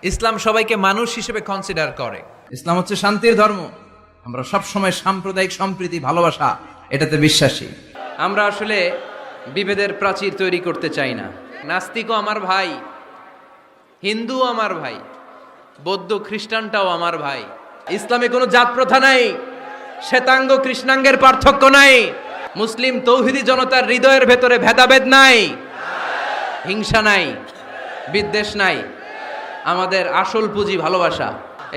ইসলাম সবাইকে মানুষ হিসেবে কনসিডার করে। ইসলাম হচ্ছে শান্তির ধর্ম। আমরা সব সময় সাম্প্রদায়িক সম্প্রীতি, ভালোবাসা এটাতে বিশ্বাসী। আমরা আসলে বিভেদের প্রাচীর তৈরি করতে চাই না। নাস্তিকও আমার ভাই, হিন্দুও আমার ভাই, বৌদ্ধ খ্রিস্টানটাও আমার ভাই। ইসলামে কোনো জাত প্রথা নাই, শ্বেতাঙ্গ কৃষ্ণাঙ্গের পার্থক্য নাই। মুসলিম তৌহিদি জনতার হৃদয়ের ভেতরে ভেদাভেদ নাই, হিংসা নাই, বিদ্বেষ নাই। আমাদের আসল পুঁজি ভালোবাসা।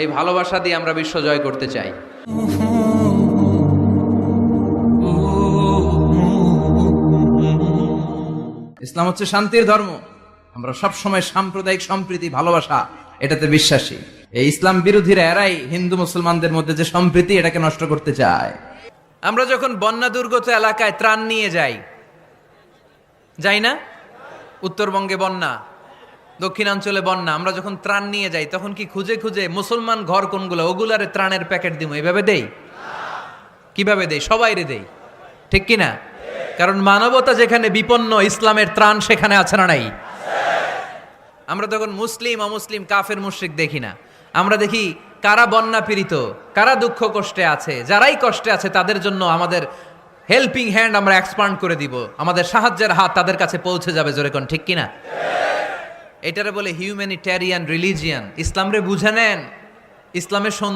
এই ভালোবাসা দিয়ে আমরা বিশ্ব জয় করতে চাই। ইসলাম হচ্ছে শান্তির ধর্ম। আমরা সব সময় সাম্প্রদায়িক সম্প্রীতি, ভালোবাসা এটাতে বিশ্বাসী। এই ইসলাম বিরোধীরা এরাই হিন্দু মুসলমানদের মধ্যে যে সম্প্রীতি এটাকে নষ্ট করতে চায়। আমরা যখন বন্যা দুর্গত এলাকায় ত্রাণ নিয়ে যাই না? উত্তরবঙ্গে বন্যা, দক্ষিণাঞ্চলে বন্যা। আমরা যখন ত্রাণ নিয়ে যাই তখন কি খুঁজে খুঁজে মুসলমান ঘর কোনগুলো ওগুলারে ত্রাণের প্যাকেট দিব এভাবে দেই? কিভাবে দেই? সবাইরে দেই, ঠিক কিনা? কারণ মানবতা যেখানে বিপন্ন, ইসলামের ত্রাণ সেখানে আছে না নাই? আমরা তখন মুসলিম অমুসলিম কাফের মুশরিক দেখি না। আমরা দেখি কারা বন্যা পীড়িত, কারা দুঃখ কষ্টে আছে। যারাই কষ্টে আছে তাদের জন্য আমাদের হেল্পিং হ্যান্ড আমরা এক্সপান্ড করে দিব। আমাদের সাহায্যের হাত তাদের কাছে পৌঁছে যাবে। জোরে কোন ঠিক কিনা? এটারে বলে হিউম্যানিটেরিয়ান রিলিজিয়ান। ইসলামরে বুঝে নেন। ইসলামের